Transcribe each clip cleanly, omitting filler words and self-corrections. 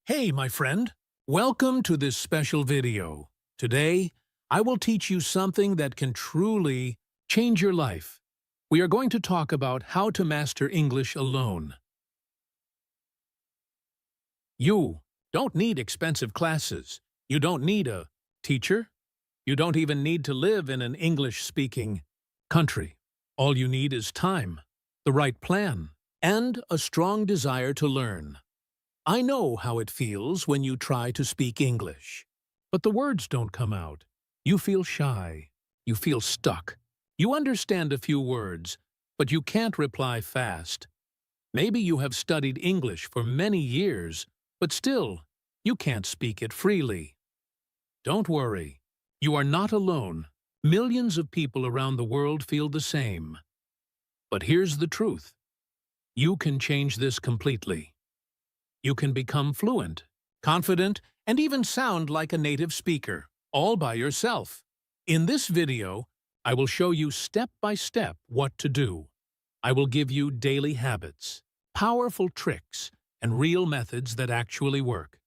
Hey, my friend. Welcome to this special video. Today, I will teach you something that can truly change your life. We are going to talk about how to master English alone. You don't need expensive classes. You don't need a teacher. You don't even need to live in an English-speaking country. All you need is time, the right plan, and a strong desire to learn. I know how it feels when you try to speak English, but the words don't come out. You feel shy. You feel stuck. You understand a few words, but you can't reply fast. Maybe you have studied English for many years, but still, you can't speak it freely. Don't worry. You are not alone. Millions of people around the world feel the same. But here's the truth. You can change this completely. You can become fluent, confident, and even sound like a native speaker, all by yourself. In this video, I will show you step by step what to do. I will give you daily habits, powerful tricks, and real methods that actually work.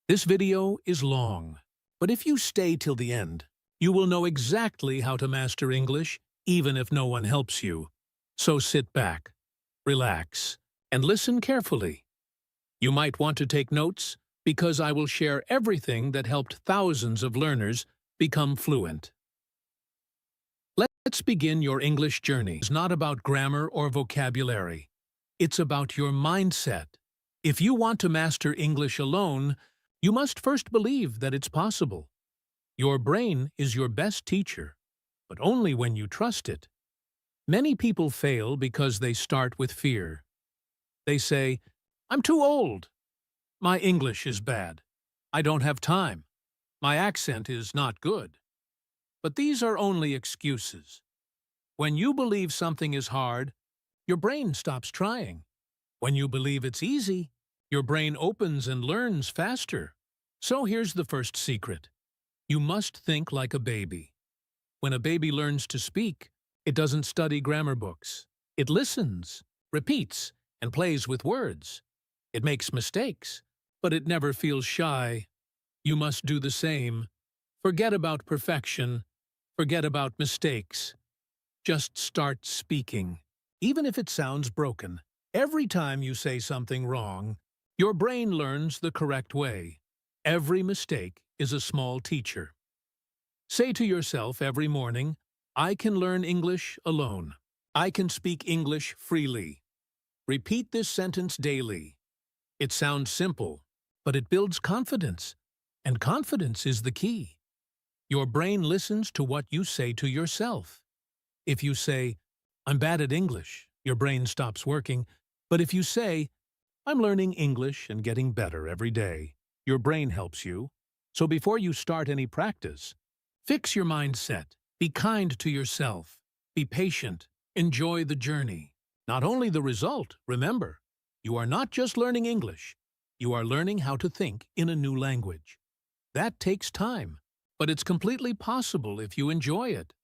This video is long, but if you stay till the end, you will know exactly how to master English, even if no one helps you. So sit back, relax, and listen carefully. You might want to take notes because I will share everything that helped thousands of learners become fluent. Let's begin your English journey. It's not about grammar or vocabulary. It's about your mindset. If you want to master English alone, you must first believe that it's possible. Your brain is your best teacher, but only when you trust it. Many people fail because they start with fear. They say, "I'm too old. My English is bad. I don't have time. My accent is not good." But these are only excuses. When you believe something is hard, your brain stops trying. When you believe it's easy, your brain opens and learns faster. So here's the first secret. You must think like a baby. When a baby learns to speak, it doesn't study grammar books. It listens, repeats, and plays with words. It makes mistakes, but it never feels shy. You must do the same. Forget about perfection. Forget about mistakes. Just start speaking. Even if it sounds broken, every time you say something wrong, your brain learns the correct way. Every mistake is a small teacher. Say to yourself every morning, "I can learn English alone. I can speak English freely." Repeat this sentence daily. It sounds simple, but it builds confidence, and confidence is the key. Your brain listens to what you say to yourself. If you say, "I'm bad at English," your brain stops working. But if you say, "I'm learning English and getting better every day," your brain helps you. So before you start any practice, fix your mindset. Be kind to yourself. Be patient. Enjoy the journey. Not only the result, remember, you are not just learning English. You are learning how to think in a new language. That takes time, but it's completely possible if you enjoy it.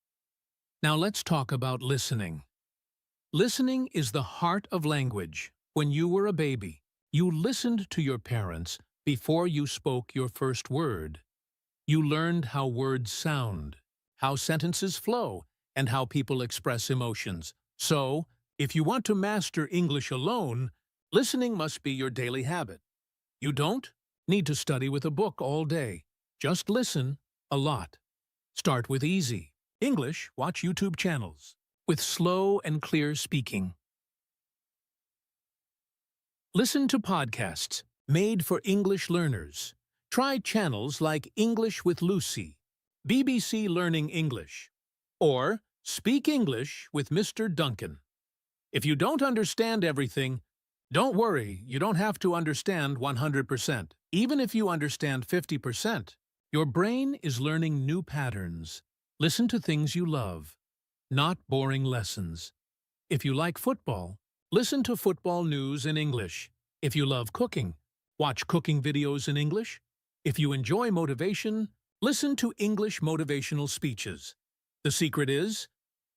Now let's talk about listening. Listening is the heart of language. When you were a baby, you listened to your parents before you spoke your first word. You learned how words sound, how sentences flow, and how people express emotions. So, if you want to master English alone, listening must be your daily habit. You don't need to study with a book all day. Just listen a lot. Start with easy English, watch YouTube channels with slow and clear speaking. Listen to podcasts made for English learners. Try channels like English with Lucy, BBC Learning English, or Speak English with Mr. Duncan. If you don't understand everything, don't worry, you don't have to understand 100%. Even if you understand 50%, your brain is learning new patterns. Listen to things you love, not boring lessons. If you like football, listen to football news in English. If you love cooking, watch cooking videos in English. If you enjoy motivation, listen to English motivational speeches. The secret is,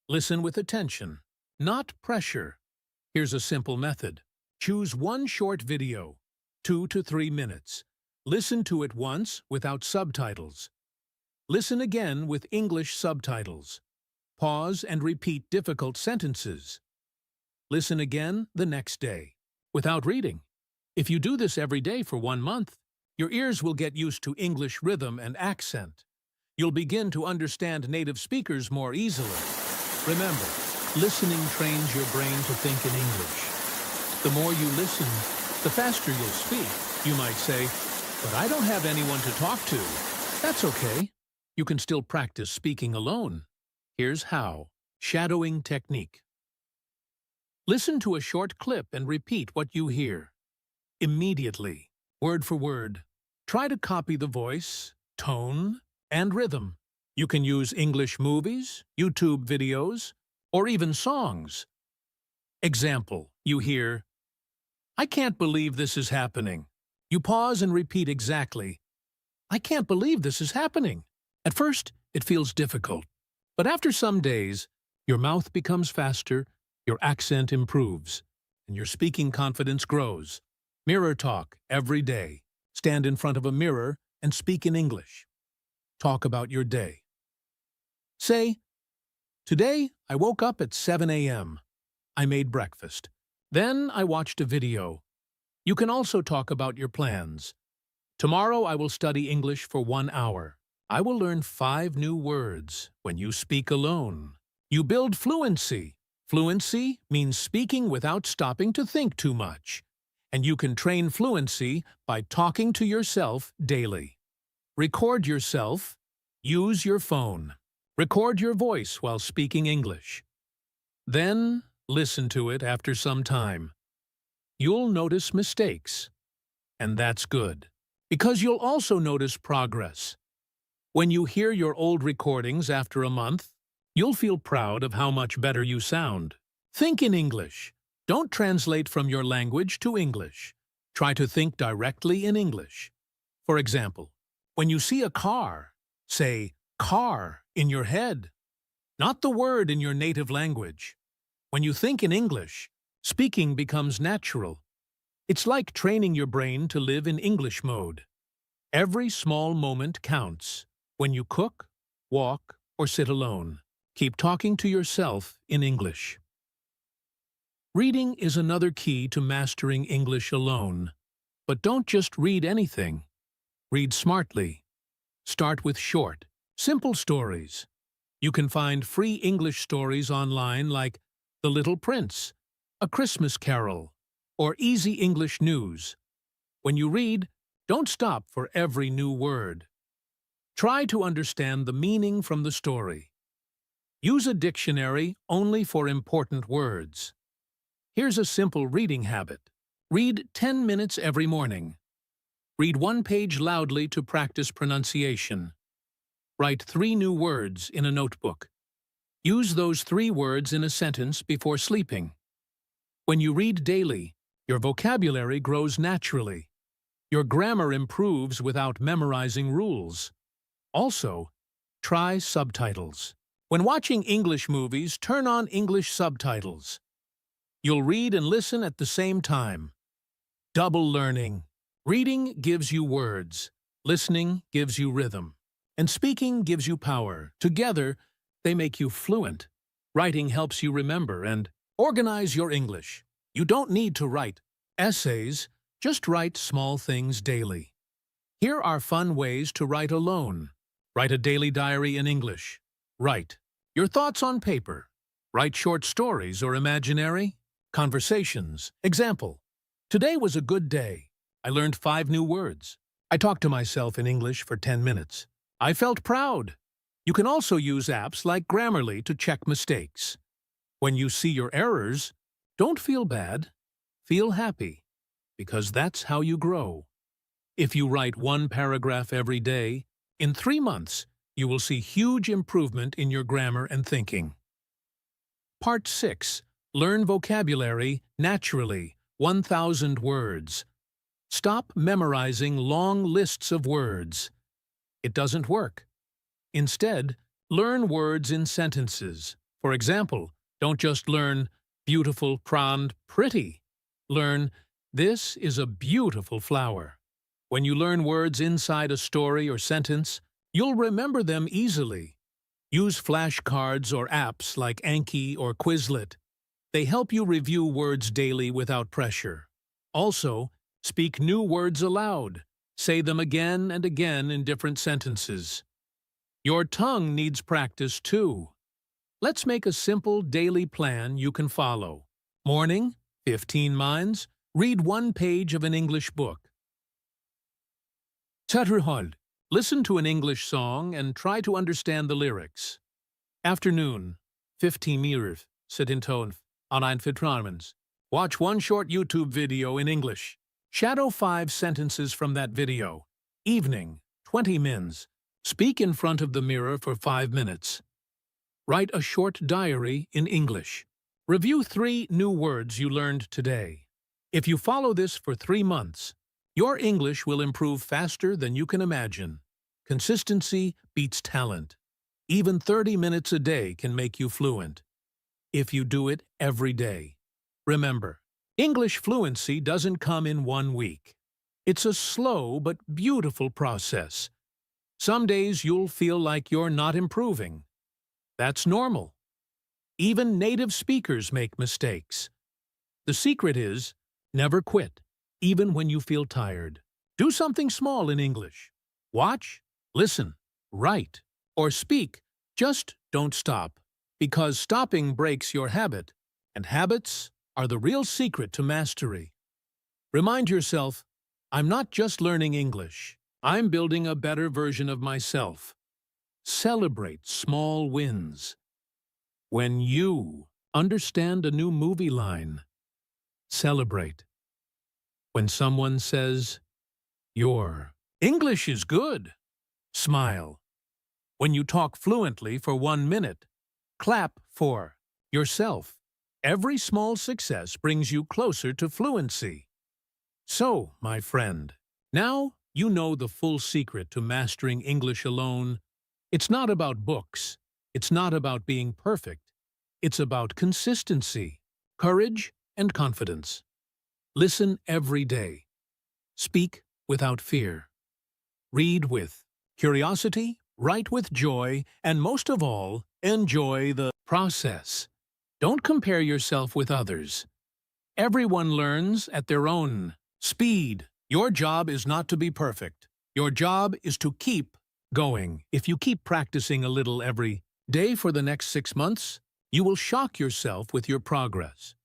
listen with attention, not pressure. Here's a simple method. Choose one short video. 2 to 3 minutes. Listen to it once without subtitles. Listen again with English subtitles. Pause and repeat difficult sentences. Listen again the next day, without reading. If you do this every day for 1 month, your ears will get used to English rhythm and accent. You'll begin to understand native speakers more easily. Remember, listening trains your brain to think in English. The more you listen, the faster you'll speak. You might say, "But I don't have anyone to talk to." That's okay. You can still practice speaking alone. Here's how. Shadowing technique. Listen to a short clip and repeat what you hear. Immediately, word for word. Try to copy the voice, tone, and rhythm. You can use English movies, YouTube videos, or even songs. Example, you hear, "I can't believe this is happening." You pause and repeat exactly, "I can't believe this is happening." At first, it feels difficult, but after some days, your mouth becomes faster, your accent improves, and your speaking confidence grows. Mirror talk every day. Stand in front of a mirror and speak in English. Talk about your day. Say, "Today, I woke up at 7 a.m. I made breakfast. Then I watched a video." You can also talk about your plans. "Tomorrow I will study English for 1 hour. I will learn 5 new words." When you speak alone, you build fluency. Fluency means speaking without stopping to think too much. And you can train fluency by talking to yourself daily. Record yourself. Use your phone. Record your voice while speaking English. Then, listen to it after some time. You'll notice mistakes. And that's good, because you'll also notice progress. When you hear your old recordings after a month, you'll feel proud of how much better you sound. Think in English. Don't translate from your language to English. Try to think directly in English. For example, when you see a car, say "car" in your head, not the word in your native language. When you think in English, speaking becomes natural. It's like training your brain to live in English mode. Every small moment counts. When you cook, walk, or sit alone, keep talking to yourself in English. Reading is another key to mastering English alone. But don't just read anything. Read smartly. Start with short, simple stories. You can find free English stories online like The Little Prince, A Christmas Carol, or Easy English News. When you read, don't stop for every new word. Try to understand the meaning from the story. Use a dictionary only for important words. Here's a simple reading habit. Read 10 minutes every morning. Read 1 page loudly to practice pronunciation. Write 3 new words in a notebook. Use those 3 words in a sentence before sleeping. When you read daily, your vocabulary grows naturally. Your grammar improves without memorizing rules. Also, try subtitles. When watching English movies, turn on English subtitles. You'll read and listen at the same time. Double learning. Reading gives you words, listening gives you rhythm, and speaking gives you power. Together, they make you fluent. Writing helps you remember and organize your English. You don't need to write essays, just write small things daily. Here are fun ways to write alone. Write a daily diary in English. Write your thoughts on paper. Write short stories or imaginary conversations. Example, "Today was a good day. I learned 5 new words. I talked to myself in English for 10 minutes. I felt proud." You can also use apps like Grammarly to check mistakes. When you see your errors, don't feel bad. Feel happy, because that's how you grow. If you write 1 paragraph every day, in 3 months, you will see huge improvement in your grammar and thinking. Part 6. Learn vocabulary naturally. 1,000 words. Stop memorizing long lists of words. It doesn't work. Instead, learn words in sentences. For example, don't just learn beautiful, pretty. Learn This is a beautiful flower. When you learn words inside a story or sentence, you'll remember them easily. Use flashcards or apps like Anki or Quizlet. They help you review words daily without pressure. Also, speak new words aloud. Say them again and again in different sentences. Your tongue needs practice too. Let's make a simple daily plan you can follow. Morning, 15 minds, read one page of an English book. Taruhol, listen to an English song and try to understand the lyrics. Afternoon, 15 minuter, sit in tone, online vertrouwens. Watch one short YouTube video in English. Shadow 5 sentences from that video. Evening, 20 mins. Speak in front of the mirror for 5 minutes. Write a short diary in English. Review 3 new words you learned today. If you follow this for 3 months, your English will improve faster than you can imagine. Consistency beats talent. Even 30 minutes a day can make you fluent, if you do it every day. Remember, English fluency doesn't come in 1 week. It's a slow but beautiful process. Some days you'll feel like you're not improving. That's normal. Even native speakers make mistakes. The secret is, never quit, even when you feel tired. Do something small in English. Watch, listen, write, or speak. Just don't stop, because stopping breaks your habit, and habits are the real secret to mastery. Remind yourself, I'm not just learning English. I'm building a better version of myself. Celebrate small wins. When you understand a new movie line, celebrate. When someone says, "Your English is good," smile. When you talk fluently for 1 minute, clap for yourself. Every small success brings you closer to fluency. So, my friend, now you know the full secret to mastering English alone. It's not about books. It's not about being perfect. It's about consistency, courage, and confidence. Listen every day. Speak without fear. Read with curiosity, write with joy, and most of all, enjoy the process. Don't compare yourself with others. Everyone learns at their own speed. Your job is not to be perfect. Your job is to keep going. If you keep practicing a little every day for the next 6 months, you will shock yourself with your progress.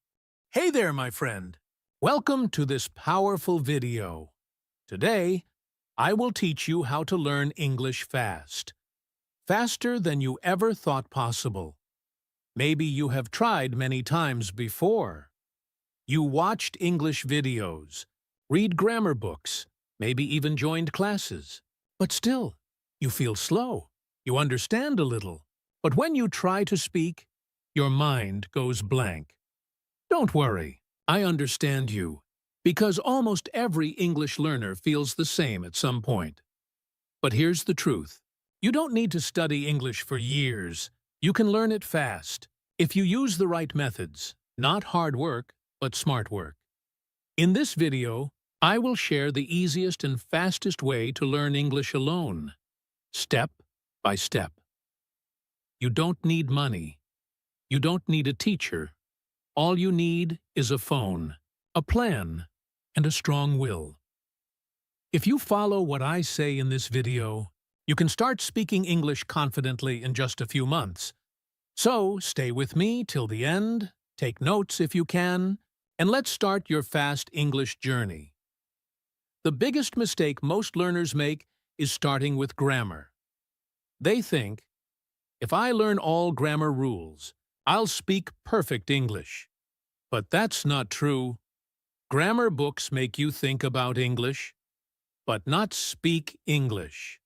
Hey there, my friend. Welcome to this powerful video. Today, I will teach you how to learn English fast. Faster than you ever thought possible. Maybe you have tried many times before. You watched English videos, read grammar books, maybe even joined classes. But still, you feel slow. You understand a little. But when you try to speak, your mind goes blank. Don't worry, I understand you, because almost every English learner feels the same at some point. But here's the truth. You don't need to study English for years. You can learn it fast, if you use the right methods. Not hard work, but smart work. In this video, I will share the easiest and fastest way to learn English alone, step by step. You don't need money. You don't need a teacher. All you need is a phone, a plan, and a strong will. If you follow what I say in this video, you can start speaking English confidently in just a few months. So stay with me till the end, take notes if you can, and let's start your fast English journey. The biggest mistake most learners make is starting with grammar. They think, if I learn all grammar rules, I'll speak perfect English. But that's not true. Grammar books make you think about English, but not speak English.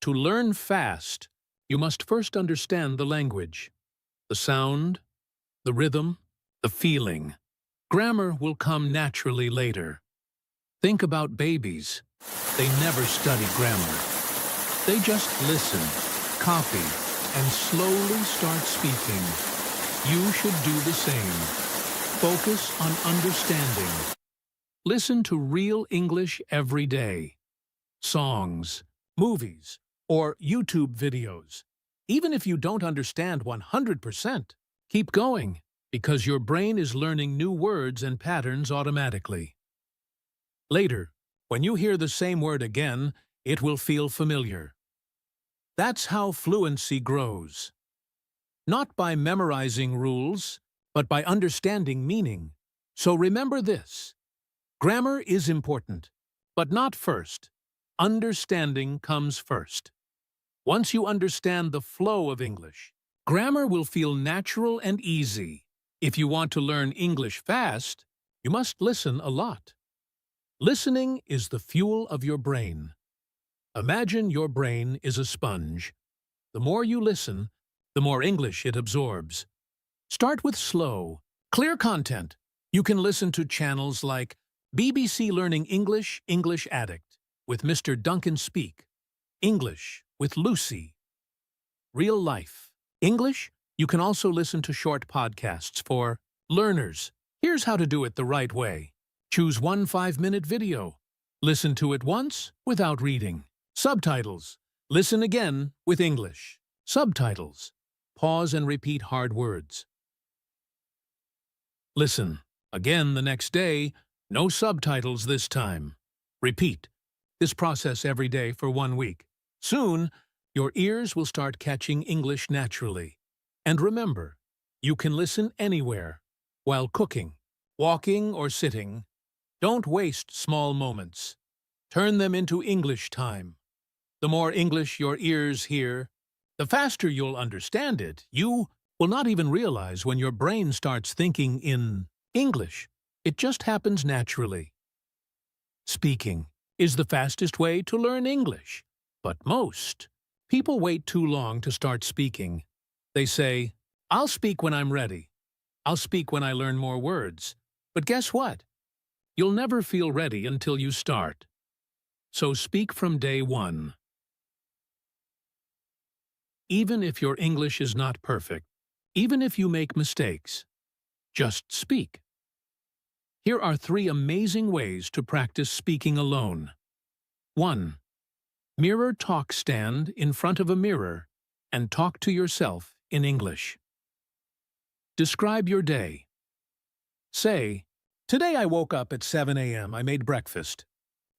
To learn fast, you must first understand the language, the sound, the rhythm, the feeling. Grammar will come naturally later. Think about babies. They never study grammar. They just listen, copy, and slowly start speaking. You should do the same. Focus on understanding. Listen to real English every day. Songs, movies, or YouTube videos. Even if you don't understand 100%, keep going, because your brain is learning new words and patterns automatically. Later, when you hear the same word again, it will feel familiar. That's how fluency grows. Not by memorizing rules, but by understanding meaning. So remember this. Grammar is important, but not first. Understanding comes first. Once you understand the flow of English, grammar will feel natural and easy. If you want to learn English fast, you must listen a lot. Listening is the fuel of your brain. Imagine your brain is a sponge. The more you listen, the more English it absorbs. Start with slow, clear content. You can listen to channels like BBC Learning English, English Addict, with Mr. Duncan Speak, English with Lucy, Real Life. English, you can also listen to short podcasts for learners. Here's how to do it the right way. Choose one 5-minute video. Listen to it once without reading. Subtitles. Listen again with English. Subtitles. Pause and repeat hard words. Listen again the next day. No subtitles this time. Repeat this process every day for 1 week. Soon, your ears will start catching English naturally. And remember, you can listen anywhere, while cooking, walking, or sitting. Don't waste small moments. Turn them into English time. The more English your ears hear, the faster you'll understand it. You will not even realize when your brain starts thinking in English. It just happens naturally. Speaking is the fastest way to learn English, but most people wait too long to start speaking. They say, "I'll speak when I'm ready. I'll speak when I learn more words." But guess what? You'll never feel ready until you start. So speak from day one. Even if your English is not perfect, even if you make mistakes, just speak. Here are 3 amazing ways to practice speaking alone. 1. Mirror talk. Stand in front of a mirror and talk to yourself in English. Describe your day. Say, "Today I woke up at 7 a.m. I made breakfast.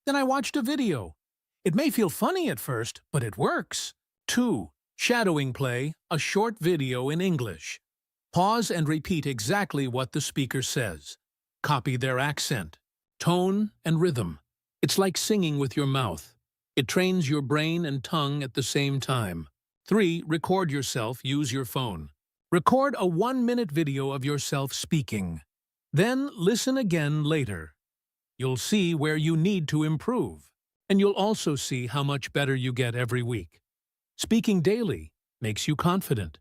Then I watched a video. It may feel funny at first, but it works." 2. Shadowing. Play a short video in English. Pause and repeat exactly what the speaker says. Copy their accent, tone, and rhythm. It's like singing with your mouth. It trains your brain and tongue at the same time. 3. Record yourself. Use your phone. Record a 1-minute video of yourself speaking. Then listen again later. You'll see where you need to improve, and you'll also see how much better you get every week. Speaking daily makes you confident.